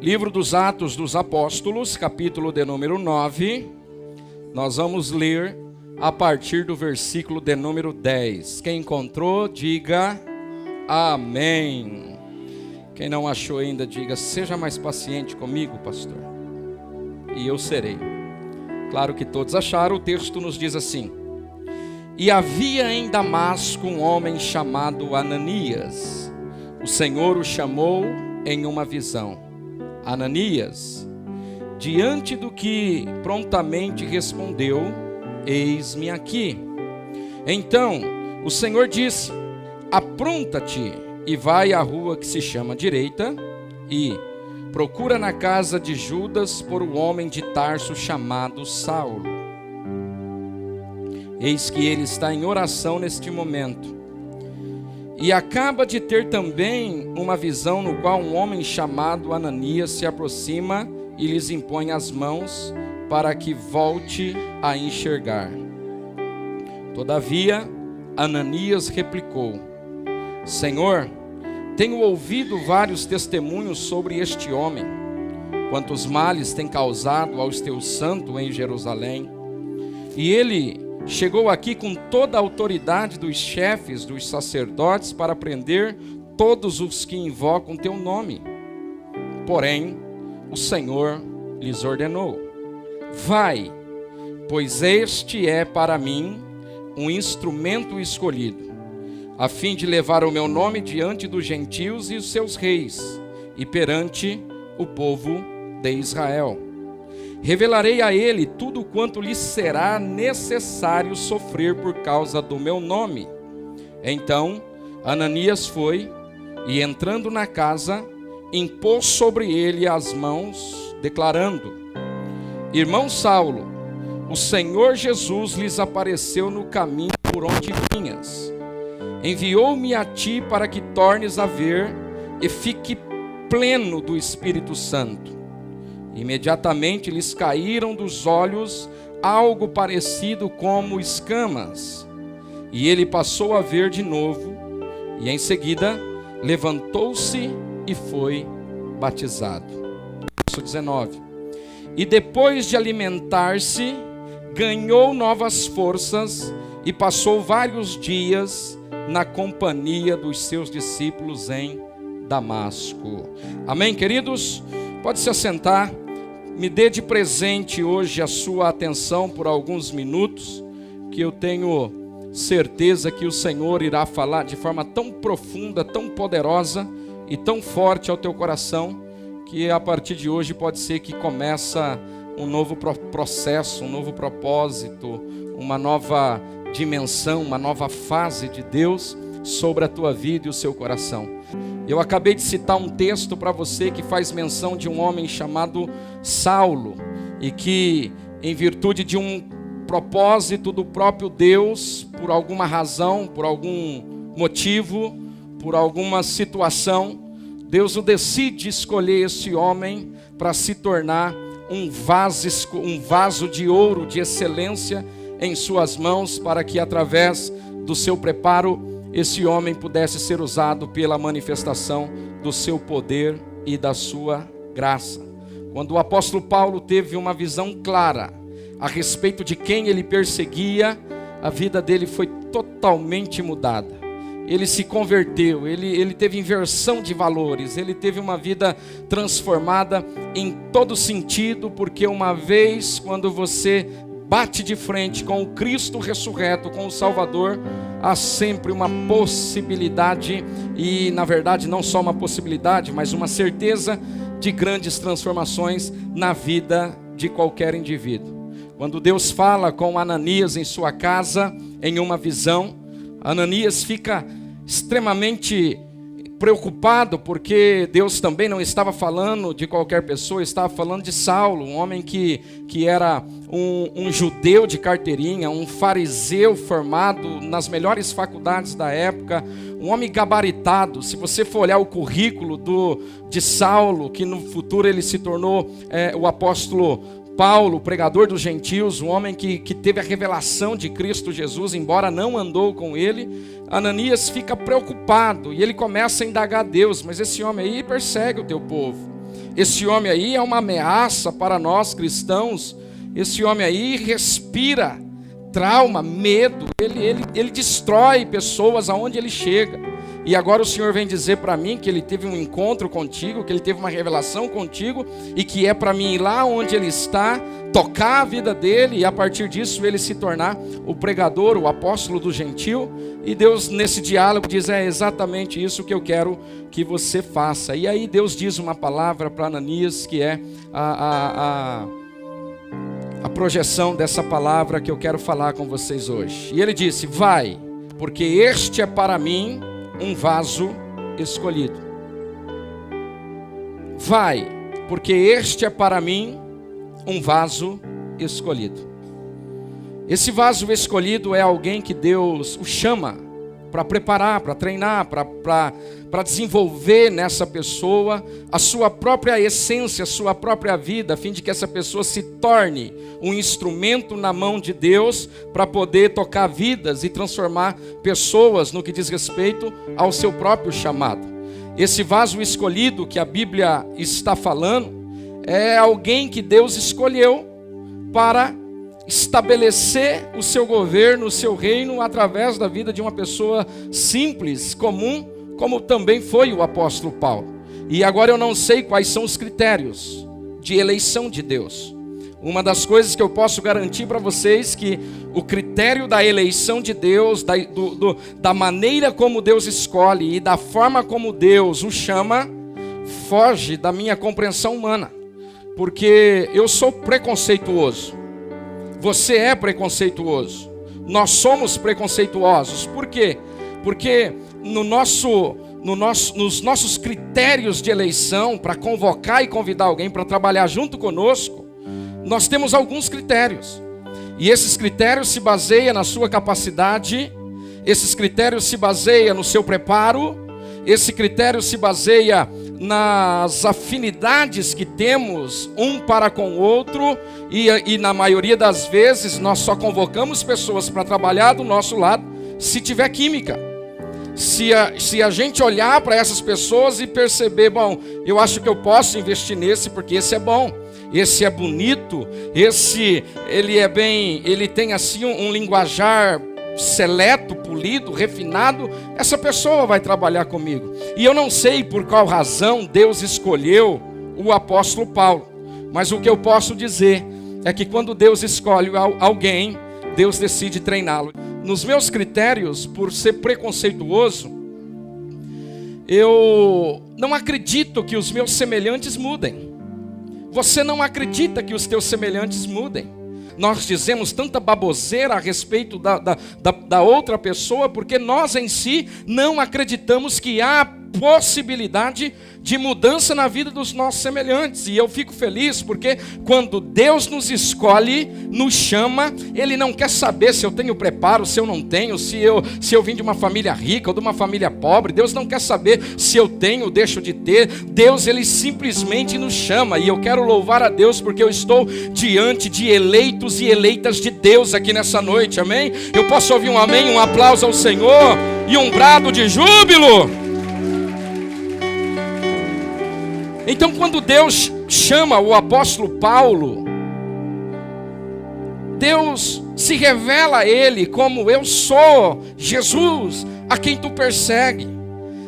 Livro dos Atos dos Apóstolos, capítulo de número 9. Nós vamos ler a partir do versículo de número 10. Quem encontrou, diga amém. Quem não achou ainda, diga: seja mais paciente comigo, pastor, e eu serei. Claro que todos acharam. O texto nos diz assim: E havia em Damasco um homem chamado Ananias. O Senhor o chamou em uma visão. Ananias, diante do que prontamente respondeu: eis-me aqui. Então o Senhor disse: apronta-te e vai à rua que se chama Direita, e procura na casa de Judas por um homem de Tarso chamado Saulo. Eis que ele está em oração neste momento. E acaba de ter também uma visão no qual um homem chamado Ananias se aproxima e lhes impõe as mãos para que volte a enxergar. Todavia, Ananias replicou: Senhor, tenho ouvido vários testemunhos sobre este homem, quantos males tem causado aos teus santos em Jerusalém. E ele chegou aqui com toda a autoridade dos chefes dos sacerdotes para prender todos os que invocam teu nome. Porém, o Senhor lhes ordenou: vai, pois este é para mim um instrumento escolhido, a fim de levar o meu nome diante dos gentios e os seus reis, e perante o povo de Israel. Revelarei a ele tudo quanto lhe será necessário sofrer por causa do meu nome. Então Ananias foi, e entrando na casa, impôs sobre ele as mãos, declarando: Irmão Saulo, o Senhor Jesus lhes apareceu no caminho por onde vinhas. Enviou-me a ti para que tornes a ver e fique pleno do Espírito Santo. Imediatamente lhes caíram dos olhos algo parecido como escamas, e ele passou a ver de novo, e em seguida levantou-se e foi batizado. Verso 19. E depois de alimentar-se, ganhou novas forças e passou vários dias na companhia dos seus discípulos em Damasco. Amém, queridos? Pode se assentar. Me dê de presente hoje a sua atenção por alguns minutos, que eu tenho certeza que o Senhor irá falar de forma tão profunda, tão poderosa e tão forte ao teu coração, que a partir de hoje pode ser que começa um novo processo, um novo propósito, uma nova dimensão, uma nova fase de Deus sobre a tua vida e o seu coração. Eu acabei de citar um texto para você que faz menção de um homem chamado Saulo, e que, em virtude de um propósito do próprio Deus, por alguma razão, por algum motivo, por alguma situação, Deus o decide escolher esse homem para se tornar um vaso de ouro de excelência em suas mãos, para que através do seu preparo esse homem pudesse ser usado pela manifestação do seu poder e da sua graça. Quando o apóstolo Paulo teve uma visão clara a respeito de quem ele perseguia, a vida dele foi totalmente mudada. Ele se converteu, ele teve inversão de valores, ele teve uma vida transformada em todo sentido, porque uma vez quando você bate de frente com o Cristo ressurreto, com o Salvador, há sempre uma possibilidade, e na verdade não só uma possibilidade, mas uma certeza de grandes transformações na vida de qualquer indivíduo. Quando Deus fala com Ananias em sua casa, em uma visão, Ananias fica extremamente preocupado, porque Deus também não estava falando de qualquer pessoa, estava falando de Saulo, um homem que era um judeu de carteirinha, um fariseu formado nas melhores faculdades da época, um homem gabaritado. Se você for olhar o currículo de Saulo, que no futuro ele se tornou o apóstolo Paulo, pregador dos gentios, um homem que teve a revelação de Cristo Jesus, embora não andou com ele, Ananias fica preocupado e ele começa a indagar a Deus: mas esse homem aí persegue o teu povo, Esse homem aí é uma ameaça para nós cristãos. Esse homem aí respira trauma, medo, ele destrói pessoas aonde ele chega. E agora o Senhor vem dizer para mim que ele teve um encontro contigo, que ele teve uma revelação contigo, e que é para mim ir lá onde ele está, tocar a vida dele, e a partir disso ele se tornar o pregador, o apóstolo do gentil. E Deus nesse diálogo diz: é exatamente isso que eu quero que você faça. E aí Deus diz uma palavra para Ananias, que é a projeção dessa palavra que eu quero falar com vocês hoje. E ele disse: vai, porque este é para mim um vaso escolhido. Vai, porque este é para mim um vaso escolhido. Esse vaso escolhido é alguém que Deus o chama para preparar, para treinar, para desenvolver nessa pessoa a sua própria essência, a sua própria vida, a fim de que essa pessoa se torne um instrumento na mão de Deus para poder tocar vidas e transformar pessoas no que diz respeito ao seu próprio chamado. Esse vaso escolhido que a Bíblia está falando é alguém que Deus escolheu para estabelecer o seu governo, o seu reino, através da vida de uma pessoa simples, comum, como também foi o apóstolo Paulo. E agora eu não sei quais são os critérios de eleição de Deus. Uma das coisas que eu posso garantir para vocês, que o critério da eleição de Deus, da maneira como Deus escolhe e da forma como Deus o chama, foge da minha compreensão humana. Porque eu sou preconceituoso. Você é preconceituoso. Nós somos preconceituosos. Por quê? Porque nos nossos critérios de eleição para convocar e convidar alguém para trabalhar junto conosco, nós temos alguns critérios. E esses critérios se baseiam na sua capacidade, esses critérios se baseiam no seu preparo, esse critério se baseia nas afinidades que temos um para com o outro, e na maioria das vezes nós só convocamos pessoas para trabalhar do nosso lado se tiver química. Se a gente olhar para essas pessoas e perceber: bom, eu acho que eu posso investir nesse porque esse é bom, esse é bonito, esse ele tem assim um linguajar seleto, polido, refinado, essa pessoa vai trabalhar comigo. E eu não sei por qual razão Deus escolheu o apóstolo Paulo, mas o que eu posso dizer é que quando Deus escolhe alguém, Deus decide treiná-lo. Nos meus critérios, por ser preconceituoso, eu não acredito que os meus semelhantes mudem. Você não acredita que os teus semelhantes mudem. Nós dizemos tanta baboseira a respeito da outra pessoa, porque nós em si não acreditamos que há possibilidade de mudança na vida dos nossos semelhantes. E eu fico feliz porque quando Deus nos escolhe, nos chama, Ele não quer saber se eu tenho preparo, se eu não tenho, se eu vim de uma família rica ou de uma família pobre. Deus não quer saber se eu tenho ou deixo de ter. Deus, Ele simplesmente nos chama. E eu quero louvar a Deus porque eu estou diante de eleitos e eleitas de Deus aqui nessa noite, amém? Eu posso ouvir um amém, um aplauso ao Senhor e um brado de júbilo. Então, quando Deus chama o apóstolo Paulo, Deus se revela a ele como: eu sou Jesus, a quem tu persegue.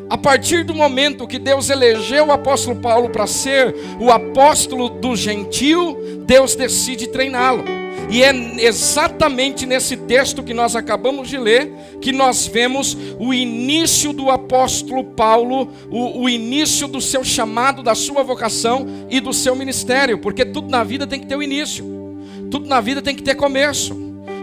A partir do momento que Deus elegeu o apóstolo Paulo para ser o apóstolo do gentil, Deus decide treiná-lo. E é exatamente nesse texto que nós acabamos de ler que nós vemos o início do apóstolo Paulo, o início do seu chamado, da sua vocação e do seu ministério. Porque tudo na vida tem que ter o início, tudo na vida tem que ter começo,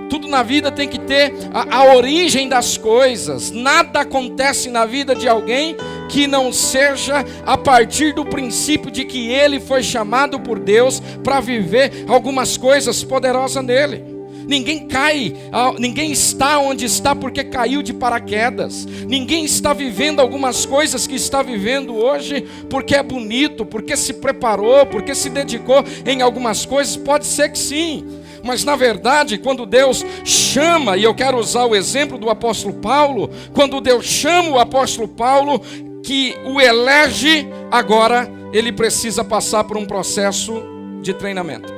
tudo na vida tem que ter a origem das coisas. Nada acontece na vida de alguém que não seja a partir do princípio de que ele foi chamado por Deus para viver algumas coisas poderosas nele. Ninguém cai, ninguém está onde está porque caiu de paraquedas. Ninguém está vivendo algumas coisas que está vivendo hoje porque é bonito, porque se preparou, porque se dedicou em algumas coisas. Pode ser que sim, mas na verdade quando Deus chama, e eu quero usar o exemplo do apóstolo Paulo, quando Deus chama o apóstolo Paulo, que o elege, agora ele precisa passar por um processo de treinamento.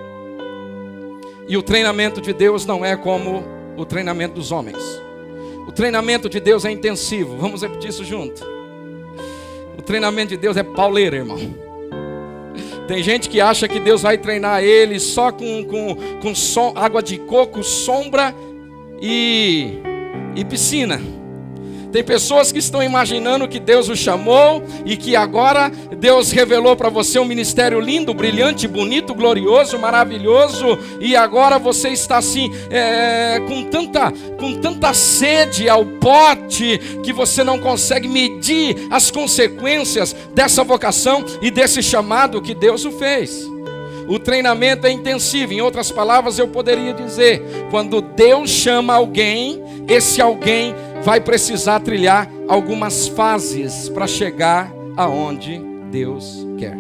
E o treinamento de Deus não é como o treinamento dos homens. O treinamento de Deus é intensivo. Vamos repetir isso junto. O treinamento de Deus é pauleiro, irmão. Tem gente que acha que Deus vai treinar ele só com água de coco, sombra e piscina. Tem pessoas que estão imaginando que Deus o chamou e que agora Deus revelou para você um ministério lindo, brilhante, bonito, glorioso, maravilhoso, e agora você está assim, com tanta sede ao pote, que você não consegue medir as consequências dessa vocação e desse chamado que Deus o fez. O treinamento é intensivo. Em outras palavras, eu poderia dizer, quando Deus chama alguém, esse alguém vai precisar trilhar algumas fases para chegar aonde Deus quer.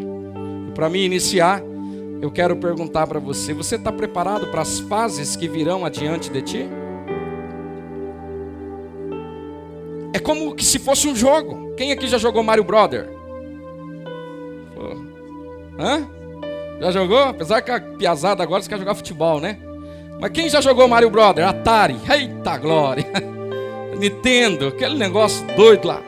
Para mim iniciar, eu quero perguntar para você: você está preparado para as fases que virão adiante de ti? É como que se fosse um jogo. Quem aqui já jogou Mario Brother? Hã? Já jogou? Apesar que a piazada agora você quer jogar futebol, né? Mas quem já jogou Mario Brother? Atari, eita glória! Nintendo, aquele negócio doido lá.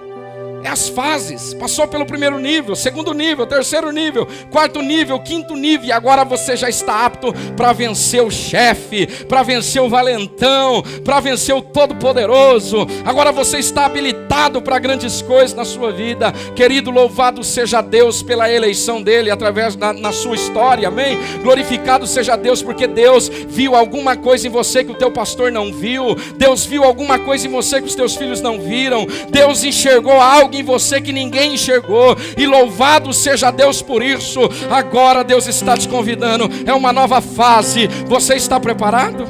É as fases. Passou pelo primeiro nível, segundo nível, terceiro nível, quarto nível, quinto nível. E agora você já está apto para vencer o chefe, para vencer o valentão, para vencer o todo-poderoso. Agora você está habilitado para grandes coisas na sua vida. Querido, louvado seja Deus pela eleição dele através na sua história, amém? Glorificado seja Deus, porque Deus viu alguma coisa em você que o teu pastor não viu. Deus viu alguma coisa em você que os teus filhos não viram. Deus enxergou algo em você que ninguém enxergou, e louvado seja Deus por isso. Agora Deus está te convidando, é uma nova fase. Você está preparado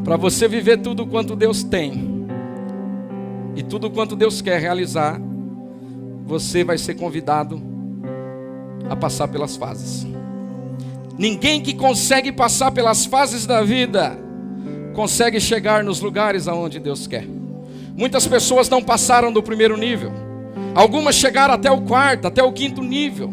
para você viver tudo quanto Deus tem e tudo quanto Deus quer realizar? Você vai ser convidado a passar pelas fases. Ninguém que consegue passar pelas fases da vida consegue chegar nos lugares aonde Deus quer. Muitas pessoas não passaram do primeiro nível. Algumas chegaram até o quarto, até o quinto nível.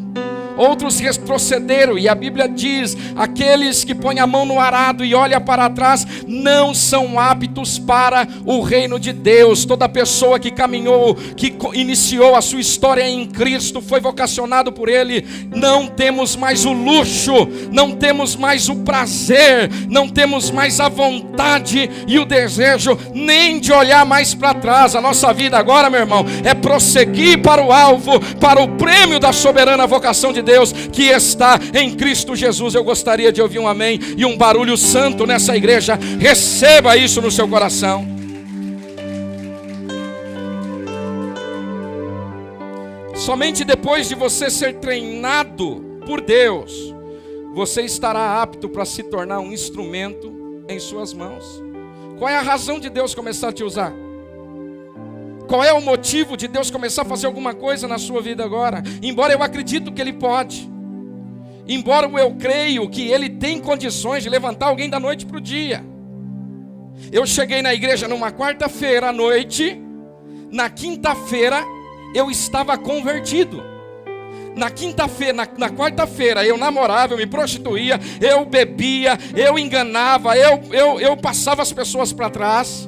Outros retrocederam, e a Bíblia diz: aqueles que põem a mão no arado e olham para trás não são aptos para o reino de Deus. Toda pessoa que caminhou, que iniciou a sua história em Cristo, foi vocacionado por Ele. Não temos mais o luxo, não temos mais o prazer, não temos mais a vontade e o desejo nem de olhar mais para trás. A nossa vida agora, meu irmão, é prosseguir para o alvo, para o prêmio da soberana vocação de Deus que está em Cristo Jesus. Eu gostaria de ouvir um amém e um barulho santo nessa igreja. Receba isso no seu coração. Somente depois de você ser treinado por Deus, você estará apto para se tornar um instrumento em suas mãos. Qual é a razão de Deus começar a te usar? Qual é o motivo de Deus começar a fazer alguma coisa na sua vida agora? Embora eu acredito que Ele pode, embora eu creio que Ele tem condições de levantar alguém da noite para o dia. Eu cheguei na igreja numa quarta-feira à noite. Na quinta-feira eu estava convertido. Na quinta-feira, na quarta-feira eu namorava, eu me prostituía, eu bebia, eu enganava, eu passava as pessoas para trás.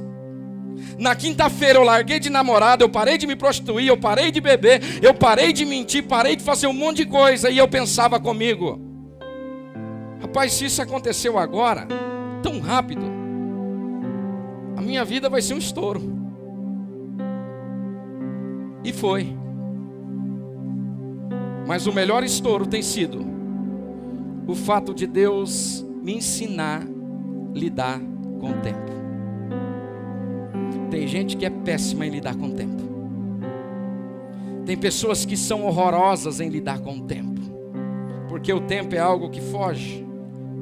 Na quinta-feira eu larguei de namorar, eu parei de me prostituir, eu parei de beber, eu parei de mentir, parei de fazer um monte de coisa. E eu pensava comigo: rapaz, se isso aconteceu agora, tão rápido, a minha vida vai ser um estouro. E foi. Mas o melhor estouro tem sido o fato de Deus me ensinar a lidar com o tempo. Tem gente que é péssima em lidar com o tempo. Tem pessoas que são horrorosas em lidar com o tempo, porque o tempo é algo que foge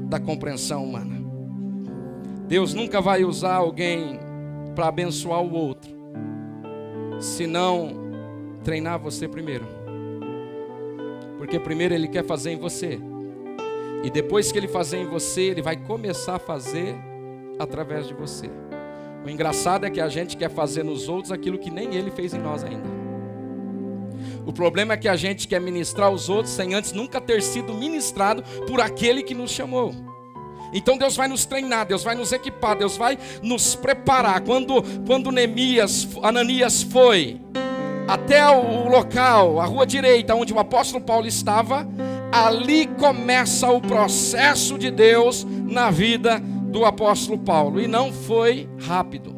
da compreensão humana. Deus nunca vai usar alguém para abençoar o outro, se não treinar você primeiro. Porque primeiro Ele quer fazer em você, e depois que Ele fazer em você, Ele vai começar a fazer através de você. O engraçado é que a gente quer fazer nos outros aquilo que nem Ele fez em nós ainda. O problema é que a gente quer ministrar os outros sem antes nunca ter sido ministrado por aquele que nos chamou. Então Deus vai nos treinar, Deus vai nos equipar, Deus vai nos preparar. Quando Ananias foi até o local, a rua direita, onde o apóstolo Paulo estava, ali começa o processo de Deus na vida do apóstolo Paulo. E não foi rápido,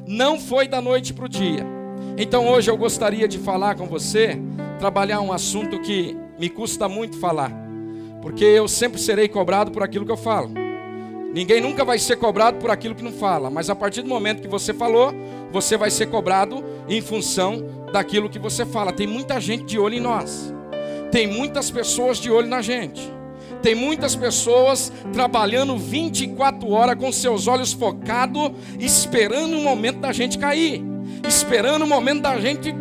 não foi da noite para o dia. Então hoje eu gostaria de falar com você, trabalhar um assunto que me custa muito falar, porque eu sempre serei cobrado por aquilo que eu falo. Ninguém nunca vai ser cobrado por aquilo que não fala, mas a partir do momento que você falou, você vai ser cobrado em função daquilo que você fala. Tem muita gente de olho em nós, tem muitas pessoas de olho na gente, tem muitas pessoas trabalhando 24 horas com seus olhos focados, esperando o momento da gente cair, esperando o momento da gente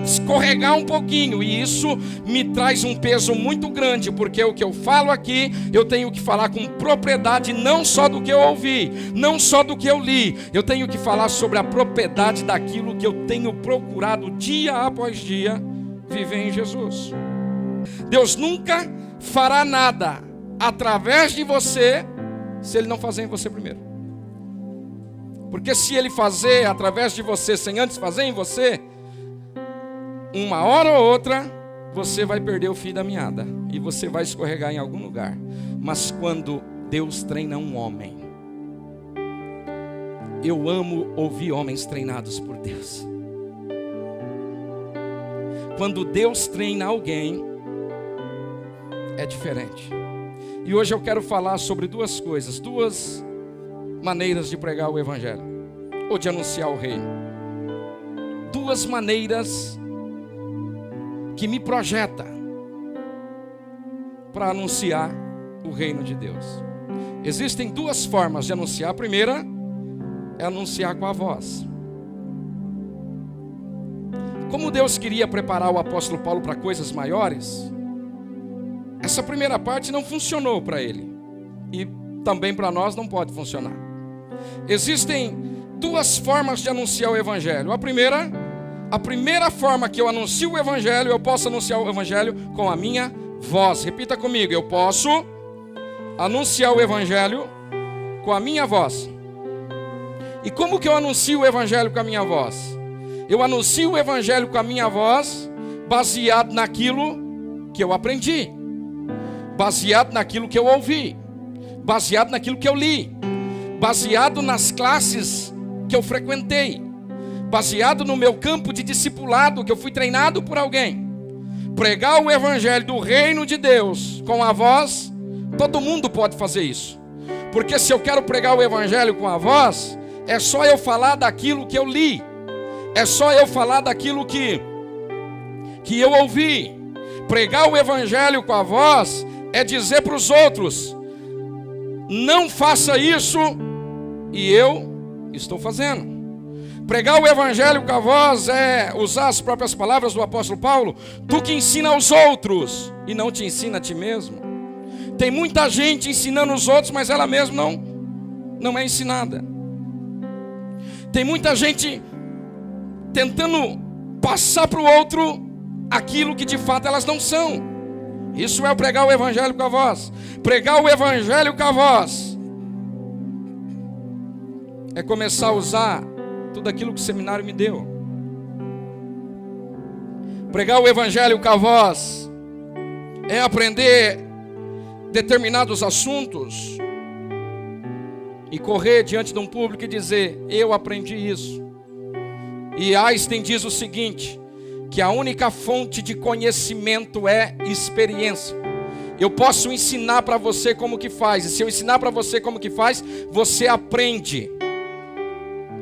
escorregar um pouquinho. E isso me traz um peso muito grande, porque o que eu falo aqui, eu tenho que falar com propriedade, não só do que eu ouvi, não só do que eu li. Eu tenho que falar sobre a propriedade daquilo que eu tenho procurado dia após dia viver em Jesus. Deus nunca fará nada através de você se Ele não fazer em você primeiro. Porque se Ele fazer através de você sem antes fazer em você, uma hora ou outra você vai perder o fio da meada e você vai escorregar em algum lugar. Mas quando Deus treina um homem, eu amo ouvir homens treinados por Deus. Quando Deus treina alguém, é diferente. E hoje eu quero falar sobre duas coisas, duas maneiras de pregar o evangelho ou de anunciar o reino. Duas maneiras que me projeta para anunciar o reino de Deus. Existem duas formas de anunciar. A primeira é anunciar com a voz. Como Deus queria preparar o apóstolo Paulo para coisas maiores, essa primeira parte não funcionou para ele, e também para nós não pode funcionar. Existem duas formas de anunciar o evangelho. A primeira forma que eu anuncio o evangelho, eu posso anunciar o evangelho com a minha voz. Repita comigo: eu posso anunciar o evangelho com a minha voz. E como que eu anuncio o evangelho com a minha voz? Eu anuncio o evangelho com a minha voz baseado naquilo que eu aprendi, baseado naquilo que eu ouvi, baseado naquilo que eu li, baseado nas classes que eu frequentei, baseado no meu campo de discipulado, que eu fui treinado por alguém. Pregar o evangelho do reino de Deus com a voz, todo mundo pode fazer isso. Porque se eu quero pregar o evangelho com a voz, é só eu falar daquilo que eu li, é só eu falar daquilo que eu ouvi. Pregar o evangelho com a voz é dizer para os outros: não faça isso, e eu estou fazendo. Pregar o evangelho com a voz é usar as próprias palavras do apóstolo Paulo: tu que ensina aos outros e não te ensina a ti mesmo. Tem muita gente ensinando os outros, mas ela mesma não é ensinada. Tem muita gente tentando passar para o outro aquilo que de fato elas não são. Isso é pregar o evangelho com a voz. Pregar o evangelho com a voz é começar a usar tudo aquilo que o seminário me deu. Pregar o evangelho com a voz é aprender determinados assuntos e correr diante de um público e dizer: eu aprendi isso. E Einstein diz o seguinte, que a única fonte de conhecimento é experiência. Eu posso ensinar para você como que faz, e se eu ensinar para você como que faz, você aprende.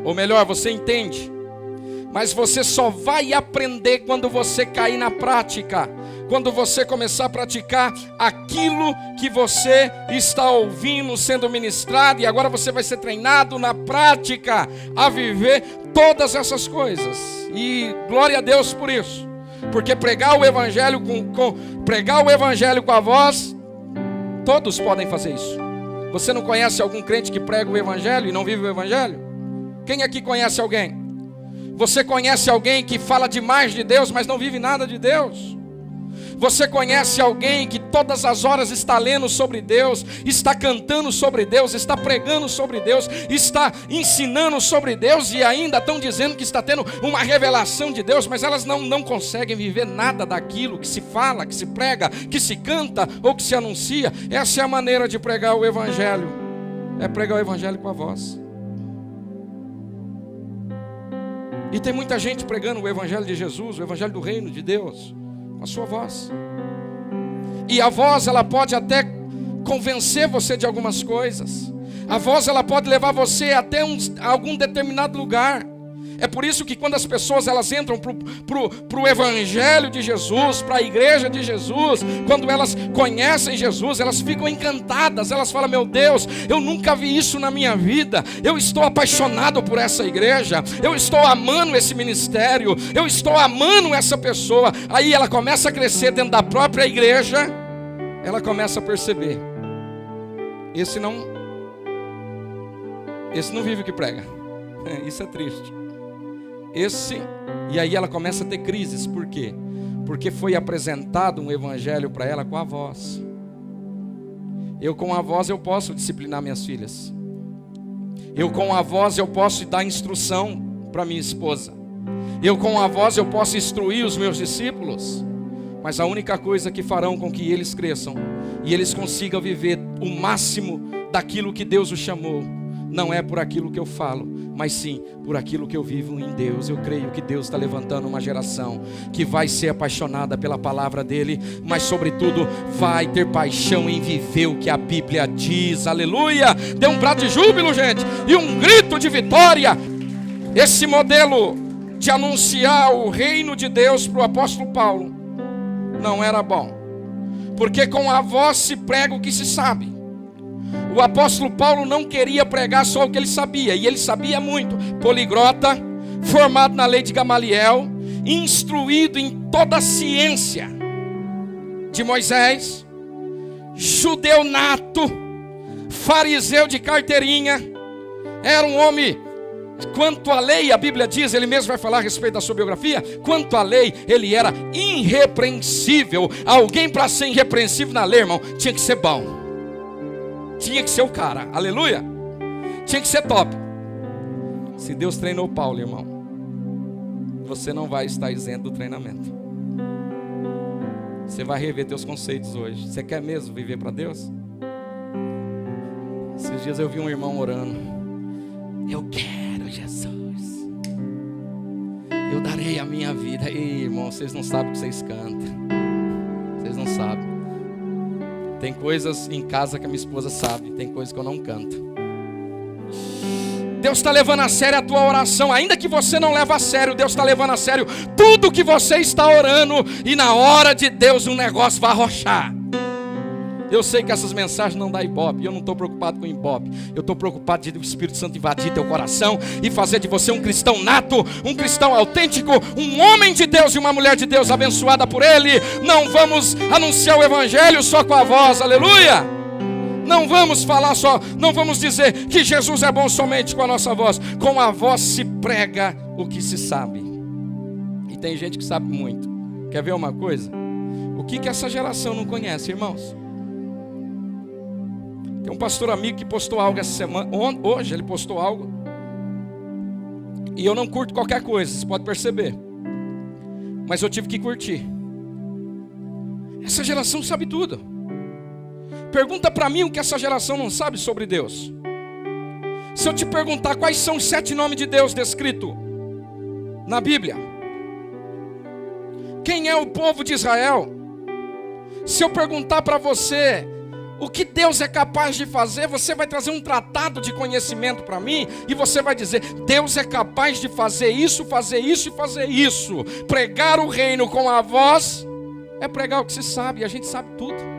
Ou melhor, você entende. Mas você só vai aprender quando você cair na prática, quando você começar a praticar aquilo que você está ouvindo sendo ministrado, e agora você vai ser treinado na prática a viver todas essas coisas. E glória a Deus por isso, porque pregar o evangelho pregar o evangelho com a voz, todos podem fazer isso. Você não conhece algum crente que prega o evangelho e não vive o evangelho? Quem aqui conhece alguém? Você conhece alguém que fala demais de Deus, mas não vive nada de Deus? Você conhece alguém que todas as horas está lendo sobre Deus, está cantando sobre Deus, está pregando sobre Deus, está ensinando sobre Deus e ainda estão dizendo que está tendo uma revelação de Deus, mas elas não conseguem viver nada daquilo que se fala, que se prega, que se canta ou que se anuncia? Essa é a maneira de pregar o Evangelho, é pregar o Evangelho com a voz. E tem muita gente pregando o Evangelho de Jesus, o Evangelho do Reino de Deus, com a sua voz. E a voz, ela pode até convencer você de algumas coisas. A voz, ela pode levar você até algum determinado lugar. É por isso que quando as pessoas elas entram pro Evangelho de Jesus, para a igreja de Jesus, quando elas conhecem Jesus, elas ficam encantadas. Elas falam: meu Deus, eu nunca vi isso na minha vida. Eu estou apaixonado por essa igreja. Eu estou amando esse ministério. Eu estou amando essa pessoa. Aí ela começa a crescer dentro da própria igreja. Ela começa a perceber: esse não vive o que prega. Isso é triste. E aí ela começa a ter crises. Por quê? Porque foi apresentado um evangelho para ela com a voz. Eu com a voz eu posso disciplinar minhas filhas. Eu com a voz eu posso dar instrução para minha esposa. Eu com a voz eu posso instruir os meus discípulos. Mas a única coisa que farão com que eles cresçam e eles consigam viver o máximo daquilo que Deus os chamou, não é por aquilo que eu falo, mas sim por aquilo que eu vivo em Deus. Eu creio que Deus está levantando uma geração que vai ser apaixonada pela palavra dele, mas sobretudo vai ter paixão em viver o que a Bíblia diz. Aleluia! Dê um brado de júbilo, gente, e um grito de vitória. Esse modelo de anunciar o reino de Deus para o apóstolo Paulo não era bom, porque com a voz se prega o que se sabe. O apóstolo Paulo não queria pregar só o que ele sabia, e ele sabia muito. Poliglota, formado na lei de Gamaliel, instruído em toda a ciência de Moisés, judeu nato, fariseu de carteirinha, era um homem, quanto à lei, a Bíblia diz, ele mesmo vai falar a respeito da sua biografia, quanto à lei, ele era irrepreensível. Alguém para ser irrepreensível na lei, irmão, tinha que ser bom. Tinha que ser o cara, aleluia. Tinha que ser top. Se Deus treinou Paulo, irmão, você não vai estar isento do treinamento. Você vai rever teus conceitos hoje. Você quer mesmo viver para Deus? Esses dias eu vi um irmão orando: eu quero Jesus, eu darei a minha vida. Ei, irmão, vocês não sabem o que vocês cantam. Vocês não sabem. Tem coisas em casa que a minha esposa sabe, tem coisas que eu não canto. Deus está levando a sério a tua oração. Ainda que você não leve a sério, Deus está levando a sério tudo que você está orando. E na hora de Deus o negócio vai arrochar. Eu sei que essas mensagens não dão ibope. Eu não estou preocupado com ibope. Eu estou preocupado de o Espírito Santo invadir teu coração e fazer de você um cristão nato, um cristão autêntico, um homem de Deus e uma mulher de Deus abençoada por Ele. Não vamos anunciar o Evangelho só com a voz, aleluia. Não vamos falar só, não vamos dizer que Jesus é bom somente com a nossa voz. Com a voz se prega o que se sabe. E tem gente que sabe muito. Quer ver uma coisa? O que essa geração não conhece, irmãos? Tem um pastor amigo que postou algo essa semana. Hoje ele postou algo. E eu não curto qualquer coisa, você pode perceber. Mas eu tive que curtir. Essa geração sabe tudo. Pergunta para mim o que essa geração não sabe sobre Deus. Se eu te perguntar quais são os 7 nomes de Deus descritos na Bíblia, quem é o povo de Israel? Se eu perguntar para você o que Deus é capaz de fazer, você vai trazer um tratado de conhecimento para mim e você vai dizer: Deus é capaz de fazer isso e fazer isso. Pregar o reino com a voz é pregar o que se sabe, e a gente sabe tudo.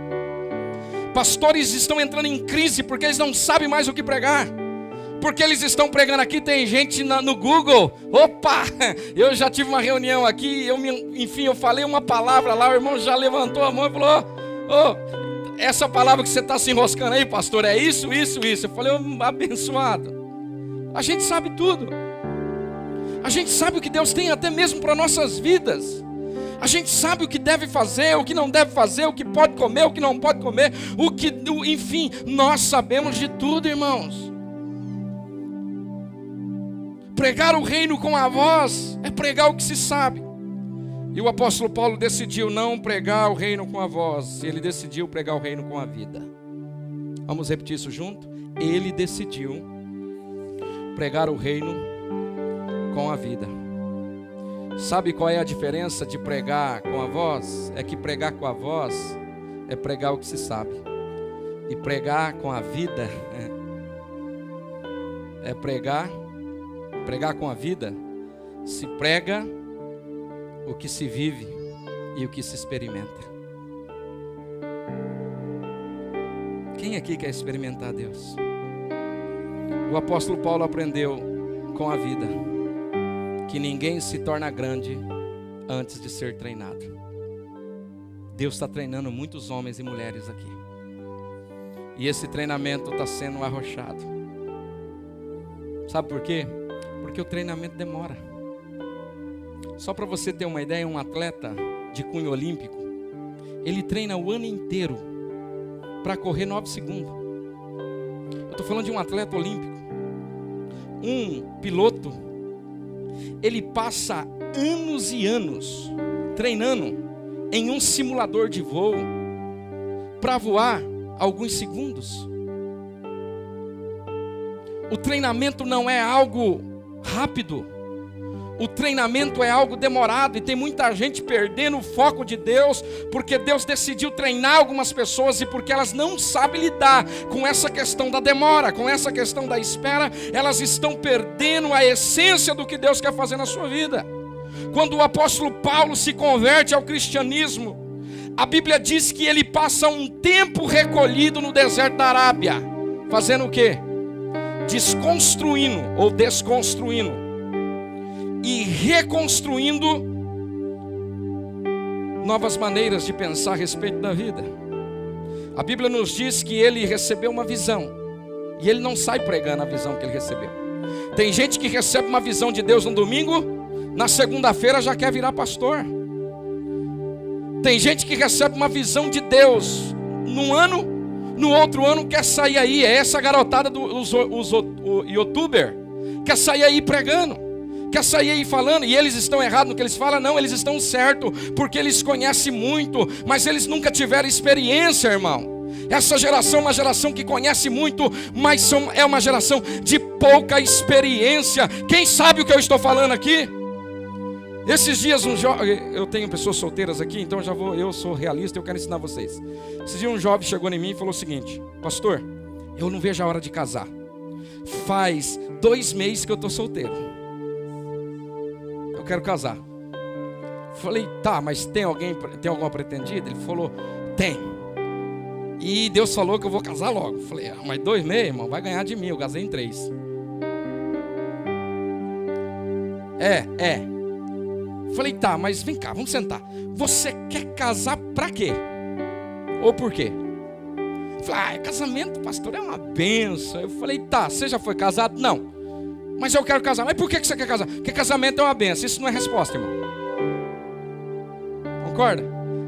Pastores estão entrando em crise porque eles não sabem mais o que pregar. Porque eles estão pregando aqui, tem gente no Google. Opa, eu já tive uma reunião aqui, eu falei uma palavra lá, o irmão já levantou a mão e falou: essa palavra que você está se enroscando aí, pastor, é isso. Eu falei: abençoado. A gente sabe tudo. A gente sabe o que Deus tem até mesmo para nossas vidas. A gente sabe o que deve fazer, o que não deve fazer, o que pode comer, o que não pode comer, enfim, nós sabemos de tudo, irmãos. Pregar o reino com a voz é pregar o que se sabe. E o apóstolo Paulo decidiu não pregar o reino com a voz, ele decidiu pregar o reino com a vida. Vamos repetir isso junto? Ele decidiu pregar o reino com a vida. Sabe qual é a diferença de pregar com a voz? É que pregar com a voz é pregar o que se sabe. E pregar com a vida é pregar com a vida. Se prega o que se vive e o que se experimenta. Quem aqui quer experimentar Deus? O apóstolo Paulo aprendeu com a vida que ninguém se torna grande antes de ser treinado. Deus está treinando muitos homens e mulheres aqui. E esse treinamento está sendo arrochado. Sabe por quê? Porque o treinamento demora. Só para você ter uma ideia, um atleta de cunho olímpico, ele treina o ano inteiro para correr 9 segundos. Eu estou falando de um atleta olímpico. Um piloto, ele passa anos e anos treinando em um simulador de voo para voar alguns segundos. O treinamento não é algo rápido. O treinamento é algo demorado e tem muita gente perdendo o foco de Deus porque Deus decidiu treinar algumas pessoas e porque elas não sabem lidar com essa questão da demora, com essa questão da espera, elas estão perdendo a essência do que Deus quer fazer na sua vida. Quando o apóstolo Paulo se converte ao cristianismo, a Bíblia diz que ele passa um tempo recolhido no deserto da Arábia, fazendo o quê? Desconstruindo ou desconstruindo e reconstruindo novas maneiras de pensar a respeito da vida. A Bíblia nos diz que ele recebeu uma visão e ele não sai pregando a visão que ele recebeu. Tem gente que recebe uma visão de Deus no domingo, na segunda-feira já quer virar pastor. Tem gente que recebe uma visão de Deus num ano, no outro ano quer sair aí. É essa garotada dos youtuber, quer sair aí pregando, quer sair aí falando, e eles estão errados no que eles falam? Não, eles estão certos, porque eles conhecem muito, mas eles nunca tiveram experiência, irmão. Essa geração é uma geração que conhece muito, mas é uma geração de pouca experiência. Quem sabe o que eu estou falando aqui? Esses dias eu tenho pessoas solteiras aqui, então eu sou realista, eu quero ensinar vocês. Esses dias um jovem chegou em mim e falou o seguinte: pastor, eu não vejo a hora de casar. Faz 2 meses que eu estou solteiro. Eu quero casar. Falei, tá, mas tem alguma pretendida? Ele falou, tem. E Deus falou que eu vou casar logo. Falei, mas 2 meses, irmão, vai ganhar de mim, eu casei em 3. Falei, tá, mas vem cá, vamos sentar. Você quer casar pra quê? Ou por quê? Falei, casamento, pastor, é uma benção. Eu falei, tá, você já foi casado? Não. Mas eu quero casar. Mas por que você quer casar? Porque casamento é uma benção. Isso não é resposta, irmão. Concorda?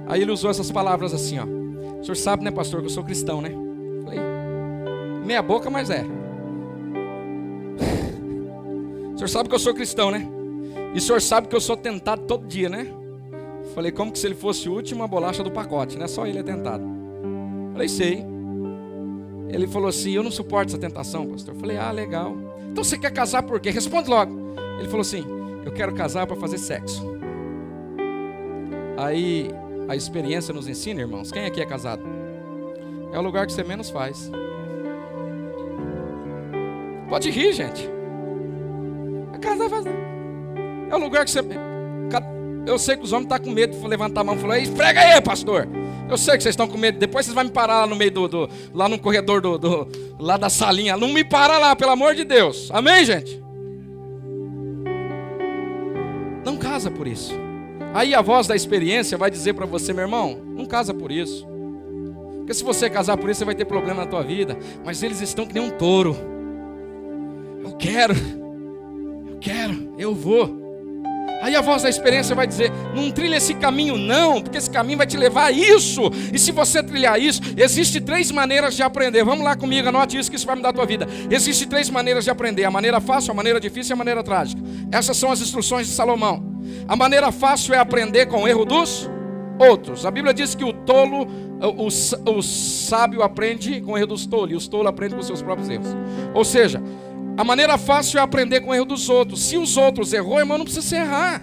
Aí ele usou essas palavras assim, ó. O senhor sabe, né, pastor, que eu sou cristão, né? Falei, meia boca, mas é. O senhor sabe que eu sou cristão, né? E o senhor sabe que eu sou tentado todo dia, né? Falei, como que se ele fosse o último, a bolacha do pacote, né? Só ele é tentado. Falei, sei. Ele falou assim, eu não suporto essa tentação, pastor. Falei, legal. Então você quer casar por quê? Responde logo. Ele falou assim, eu quero casar para fazer sexo. Aí a experiência nos ensina, irmãos, quem aqui é casado? É o lugar que você menos faz. Pode rir, gente. É casar, fazer. É o lugar que você... Eu sei que os homens estão com medo de levantar a mão e falar, esfrega aí, pastor. Eu sei que vocês estão com medo. Depois vocês vão me parar lá no meio lá no corredor lá da salinha. Não me para lá, pelo amor de Deus. Amém, gente? Não casa por isso. Aí a voz da experiência vai dizer para você, meu irmão, não casa por isso. Porque se você casar por isso, você vai ter problema na tua vida. Mas eles estão que nem um touro. Eu quero. eu vou. Aí a voz da experiência vai dizer, não trilha esse caminho não, porque esse caminho vai te levar a isso. E se você trilhar isso, existem 3 maneiras de aprender. Vamos lá comigo, anote isso que isso vai mudar a tua vida. Existem 3 maneiras de aprender, a maneira fácil, a maneira difícil e a maneira trágica. Essas são as instruções de Salomão. A maneira fácil é aprender com o erro dos outros. A Bíblia diz que o tolo, o sábio aprende com o erro dos tolos, e os tolos aprendem com os seus próprios erros. Ou seja, a maneira fácil é aprender com o erro dos outros. Se os outros errou, irmão, não precisa se errar.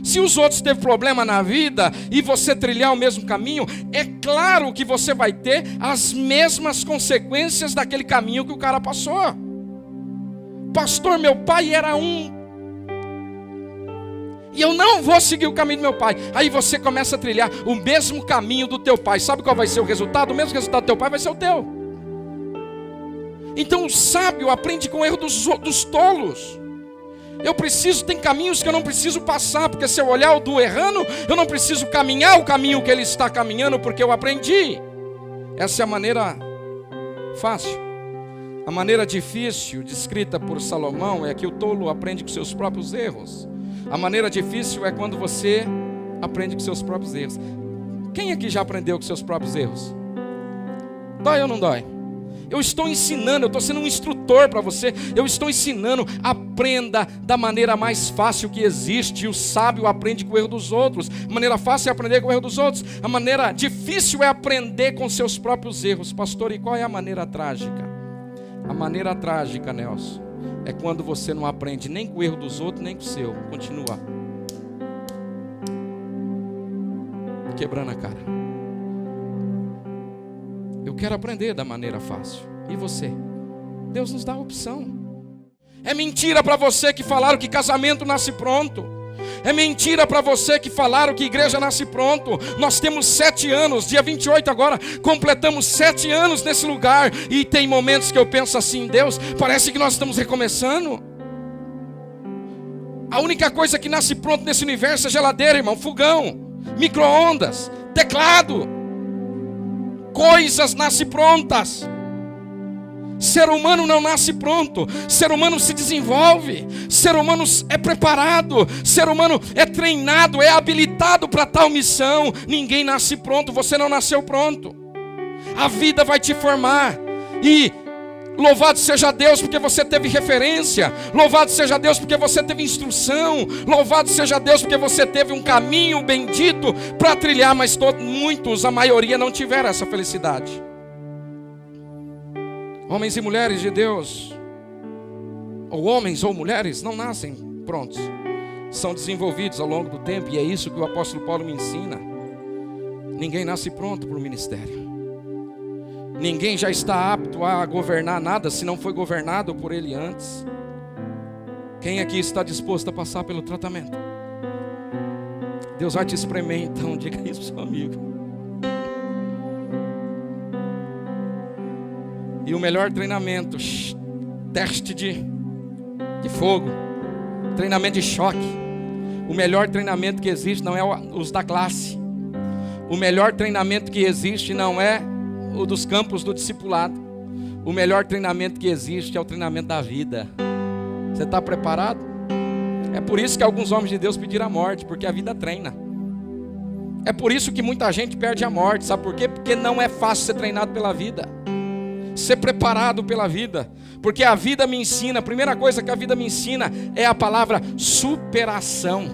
Se os outros teve problema na vida e você trilhar o mesmo caminho, é claro que você vai ter as mesmas consequências daquele caminho que o cara passou. Pastor, meu pai era e eu não vou seguir o caminho do meu pai. Aí você começa a trilhar o mesmo caminho do teu pai. Sabe qual vai ser o resultado? O mesmo resultado do teu pai vai ser o teu. Então o sábio aprende com o erro dos tolos. Tem caminhos que eu não preciso passar, porque se eu olhar o do errando, eu não preciso caminhar o caminho que ele está caminhando, porque eu aprendi. Essa é a maneira fácil. A maneira difícil, descrita por Salomão, é que o tolo aprende com seus próprios erros. A maneira difícil é quando você aprende com seus próprios erros. Quem aqui já aprendeu com seus próprios erros? Dói ou não dói? Eu estou ensinando, eu estou sendo um instrutor para você. Eu estou ensinando, aprenda da maneira mais fácil que existe. O sábio aprende com o erro dos outros. A maneira fácil é aprender com o erro dos outros. A maneira difícil é aprender com seus próprios erros. Pastor, e qual é a maneira trágica? A maneira trágica, Nelson, é quando você não aprende nem com o erro dos outros, nem com o seu. Continua quebrando a cara. Eu quero aprender da maneira fácil. E você? Deus nos dá a opção. É mentira para você que falaram que casamento nasce pronto. É mentira para você que falaram que igreja nasce pronto. Nós temos 7 anos, dia 28 agora, completamos 7 anos nesse lugar. E tem momentos que eu penso assim, Deus, parece que nós estamos recomeçando. A única coisa que nasce pronto nesse universo é geladeira, irmão, fogão, micro-ondas, teclado. Coisas nascem prontas. Ser humano não nasce pronto. Ser humano se desenvolve. Ser humano é preparado. Ser humano é treinado, é habilitado para tal missão. Ninguém nasce pronto. Você não nasceu pronto. A vida vai te formar. E louvado seja Deus porque você teve referência. Louvado seja Deus porque você teve instrução. Louvado seja Deus porque você teve um caminho bendito para trilhar. Mas muitos, a maioria, não tiveram essa felicidade. Homens e mulheres de Deus, ou homens ou mulheres, não nascem prontos. São desenvolvidos ao longo do tempo. E é isso que o apóstolo Paulo me ensina. Ninguém nasce pronto para o ministério. Ninguém já está apto a governar nada se não foi governado por ele antes. Quem aqui está disposto a passar pelo tratamento? Deus vai te espremer, então diga isso para o seu amigo. E o melhor treinamento, teste de fogo, treinamento de choque. O melhor treinamento que existe não é os da classe. O melhor treinamento que existe não é o dos campos do discipulado. O melhor treinamento que existe é o treinamento da vida. Você está preparado? É por isso que alguns homens de Deus pediram a morte, porque a vida treina. É por isso que muita gente perde a morte. Sabe por quê? Porque não é fácil ser treinado pela vida, ser preparado pela vida. Porque a vida me ensina, a primeira coisa que a vida me ensina é a palavra superação.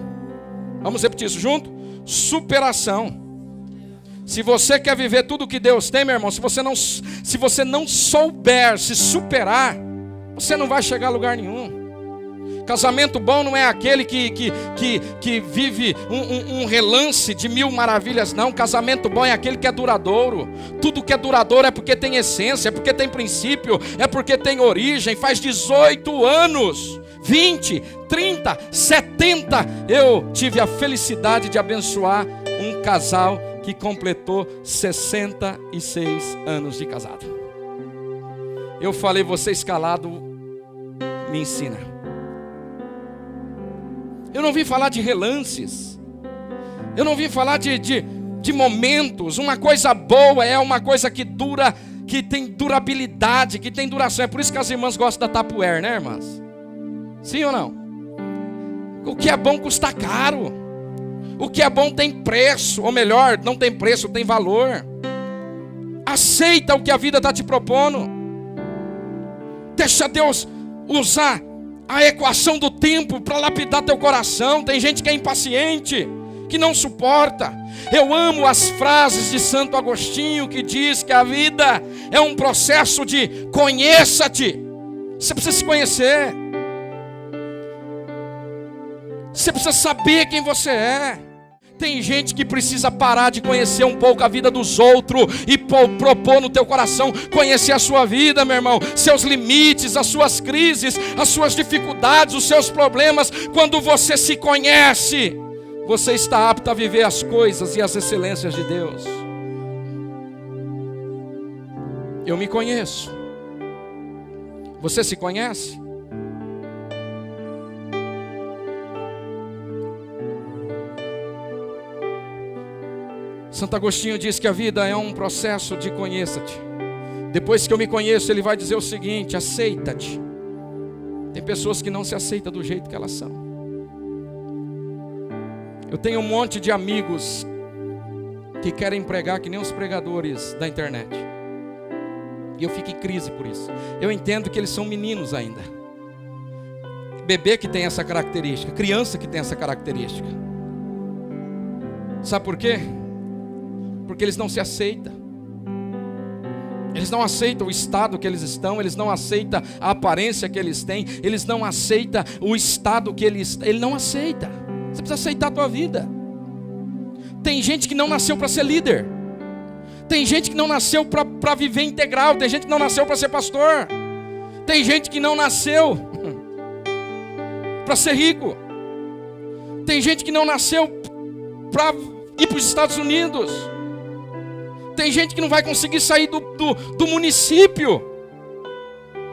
Vamos repetir isso junto? Superação. Se você quer viver tudo que Deus tem, meu irmão, se você não souber se superar, você não vai chegar a lugar nenhum. Casamento bom não é aquele que vive um relance de 1000 maravilhas, não. Casamento bom é aquele que é duradouro. Tudo que é duradouro é porque tem essência, é porque tem princípio, é porque tem origem. Faz 18 anos, 20, 30, 70, eu tive a felicidade de abençoar um casal que completou 66 anos de casado. Eu falei, você escalado, me ensina. Eu não vim falar de relances. Eu não vim falar de momentos. Uma coisa boa é uma coisa que dura, que tem durabilidade, que tem duração. É por isso que as irmãs gostam da Tupperware, né, irmãs? Sim ou não? O que é bom custa caro. O que é bom tem preço, ou melhor, não tem preço, tem valor. Aceita o que a vida está te propondo. Deixa Deus usar a equação do tempo para lapidar teu coração. Tem gente que é impaciente, que não suporta. Eu amo as frases de Santo Agostinho, que diz que a vida é um processo de conheça-te. Você precisa se conhecer. Você precisa saber quem você é. Tem gente que precisa parar de conhecer um pouco a vida dos outros e propor no teu coração conhecer a sua vida, meu irmão, seus limites, as suas crises, as suas dificuldades, os seus problemas. Quando você se conhece, você está apto a viver as coisas e as excelências de Deus. Eu me conheço. Você se conhece? Santo Agostinho diz que a vida é um processo de conheça-te. Depois que eu me conheço, ele vai dizer o seguinte: aceita-te. Tem pessoas que não se aceitam do jeito que elas são. Eu tenho um monte de amigos que querem pregar que nem os pregadores da internet. E eu fico em crise por isso. Eu entendo que eles são meninos ainda. Bebê que tem essa característica, criança que tem essa característica. Sabe por quê? Porque eles não se aceitam. Eles não aceitam o estado que eles estão. Eles não aceitam a aparência que eles têm. Eles não aceitam o estado que ele não aceita. Você precisa aceitar a tua vida. Tem gente que não nasceu para ser líder. Tem gente que não nasceu para viver integral. Tem gente que não nasceu para ser pastor. Tem gente que não nasceu para ser rico. Tem gente que não nasceu para ir para os Estados Unidos. Tem gente que não vai conseguir sair do município.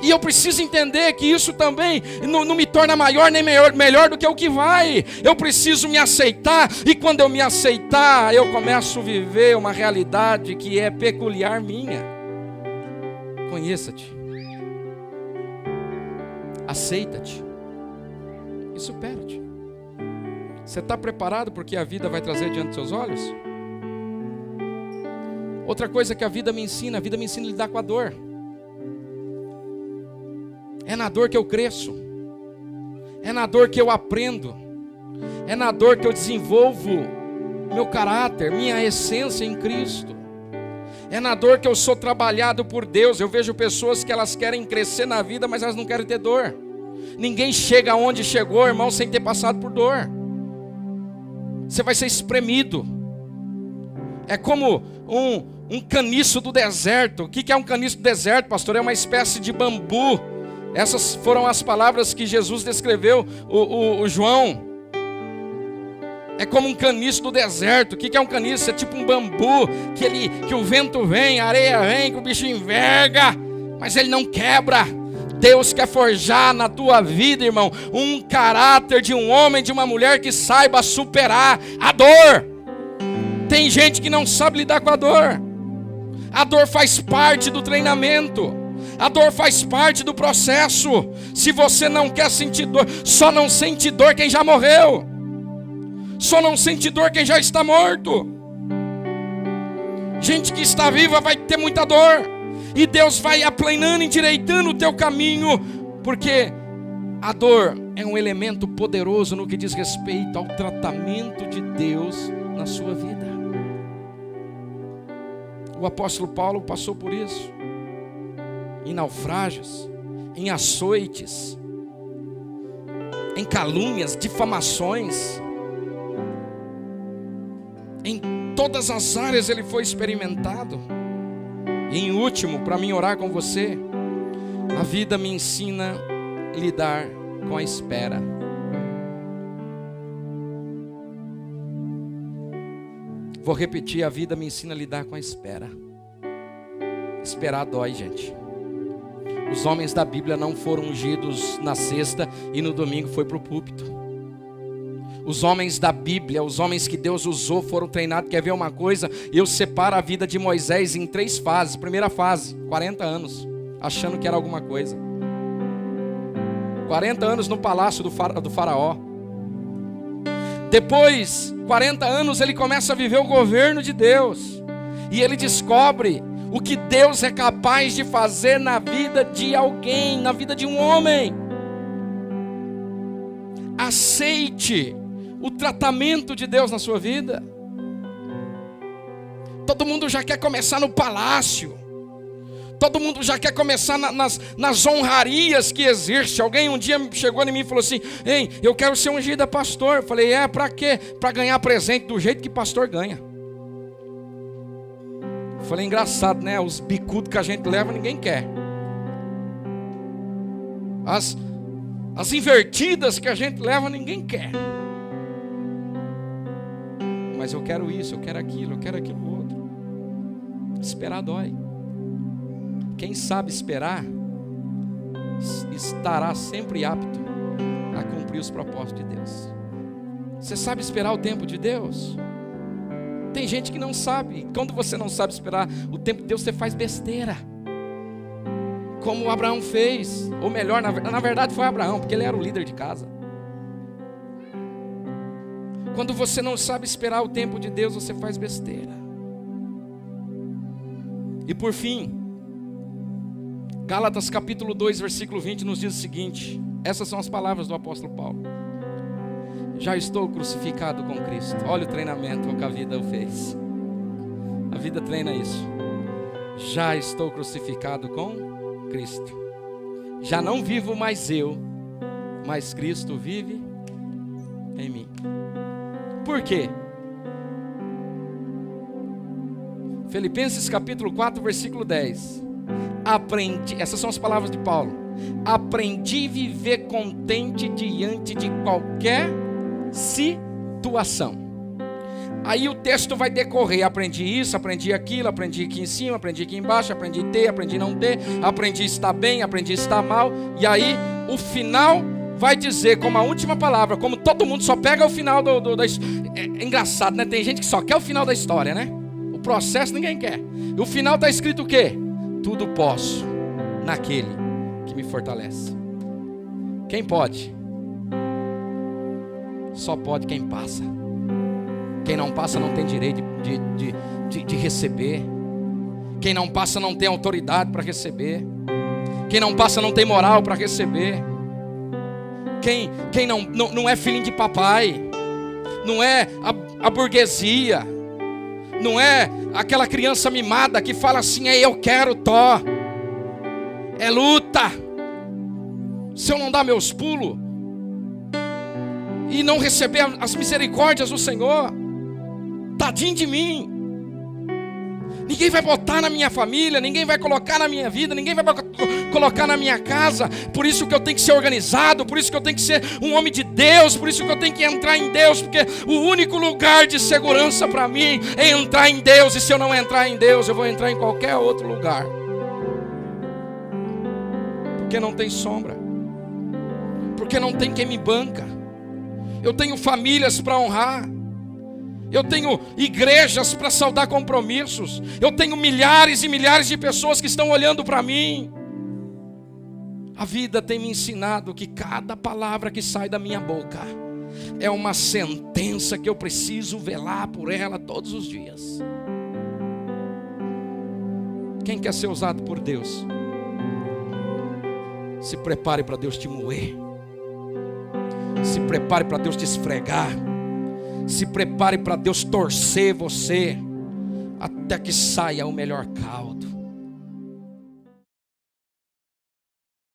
E eu preciso entender que isso também não me torna maior nem melhor do que o que vai. Eu preciso me aceitar. E quando eu me aceitar, eu começo a viver uma realidade que é peculiar minha. Conheça-te. Aceita-te. E supera-te. Você está preparado porque a vida vai trazer diante dos seus olhos? Outra coisa que a vida me ensina a lidar com a dor. É na dor que eu cresço. É na dor que eu aprendo. É na dor que eu desenvolvo meu caráter, minha essência em Cristo. É na dor que eu sou trabalhado por Deus. Eu vejo pessoas que elas querem crescer na vida, mas elas não querem ter dor. Ninguém chega aonde chegou, irmão, sem ter passado por dor. Você vai ser espremido. É como um caniço do deserto. O que é um caniço do deserto, pastor? É uma espécie de bambu. Essas foram as palavras que Jesus descreveu, o João. É como um caniço do deserto. O que é um caniço? É tipo um bambu que o vento vem, a areia vem, que o bicho enverga, mas ele não quebra. Deus quer forjar na tua vida, irmão, um caráter de um homem, de uma mulher que saiba superar a dor. Tem gente que não sabe lidar com a dor. A dor faz parte do treinamento. A dor faz parte do processo. Se você não quer sentir dor, só não sente dor quem já morreu. Só não sente dor quem já está morto. Gente que está viva vai ter muita dor. E Deus vai aplanando, endireitando o teu caminho. Porque a dor é um elemento poderoso no que diz respeito ao tratamento de Deus na sua vida. O apóstolo Paulo passou por isso. Em naufrágios, em açoites, em calúnias, difamações. Em todas as áreas ele foi experimentado. E em último, para mim orar com você, a vida me ensina a lidar com a espera. Vou repetir, a vida me ensina a lidar com a espera. Esperar dói, gente. Os homens da Bíblia não foram ungidos na sexta e no domingo foi para o púlpito. Os homens da Bíblia, os homens que Deus usou, foram treinados. Quer ver uma coisa? Eu separo a vida de Moisés em 3 fases. Primeira fase, 40 anos, achando que era alguma coisa. 40 anos no palácio do faraó. Depois, 40 anos, ele começa a viver o governo de Deus. E ele descobre o que Deus é capaz de fazer na vida de alguém, na vida de um homem. Aceite o tratamento de Deus na sua vida. Todo mundo já quer começar no palácio. Todo mundo já quer começar nas honrarias que existe. Alguém um dia chegou em mim e falou assim: ei, eu quero ser ungido pastor. Eu falei: pra quê? Para ganhar presente do jeito que pastor ganha. Eu falei: engraçado, né? Os bicudos que a gente leva ninguém quer. As invertidas que a gente leva ninguém quer. Mas eu quero isso, eu quero aquilo outro. Esperar dói. Quem sabe esperar estará sempre apto a cumprir os propósitos de Deus. Você sabe esperar o tempo de Deus? Tem gente que não sabe. Quando você não sabe esperar o tempo de Deus, você faz besteira, como Abraão fez. Ou melhor, na verdade foi Abraão, porque ele era o líder de casa. Quando você não sabe esperar o tempo de Deus, você faz besteira. E por fim, Gálatas capítulo 2, versículo 20 nos diz o seguinte. Essas são as palavras do apóstolo Paulo: já estou crucificado com Cristo. Olha o treinamento que a vida fez. A vida treina isso. Já estou crucificado com Cristo. Já não vivo mais eu, mas Cristo vive em mim. Por quê? Filipenses capítulo 4, versículo 10. Essas são as palavras de Paulo. Aprendi a viver contente diante de qualquer situação. Aí o texto vai decorrer: aprendi isso, aprendi aquilo, aprendi aqui em cima, aprendi aqui embaixo, aprendi ter, aprendi não ter, aprendi estar bem, aprendi estar mal. E aí o final vai dizer como a última palavra, como todo mundo só pega o final é engraçado, né? Tem gente que só quer o final da história, né? O processo ninguém quer. E o final está escrito o quê? Tudo posso naquele que me fortalece. Quem pode? Só pode quem passa. Quem não passa não tem direito de receber. Quem não passa não tem autoridade para receber. Quem não passa não tem moral para receber. Quem não é filhinho de papai. Não é a burguesia. Não é aquela criança mimada que fala assim: eu quero, tó. É luta. Se eu não dar meus pulos e não receber as misericórdias do Senhor, tadinho de mim. Ninguém vai botar na minha família, ninguém vai colocar na minha vida, ninguém vai colocar na minha casa. Por isso que eu tenho que ser organizado, por isso que eu tenho que ser um homem de Deus, por isso que eu tenho que entrar em Deus, porque o único lugar de segurança para mim é entrar em Deus. E se eu não entrar em Deus, eu vou entrar em qualquer outro lugar, porque não tem sombra, porque não tem quem me banca. Eu tenho famílias para honrar. Eu tenho igrejas para saldar compromissos. Eu tenho milhares e milhares de pessoas que estão olhando para mim. A vida tem me ensinado que cada palavra que sai da minha boca é uma sentença que eu preciso velar por ela todos os dias. Quem quer ser usado por Deus, se prepare para Deus te moer. Se prepare para Deus te esfregar. Se prepare para Deus torcer você até que saia o melhor caldo.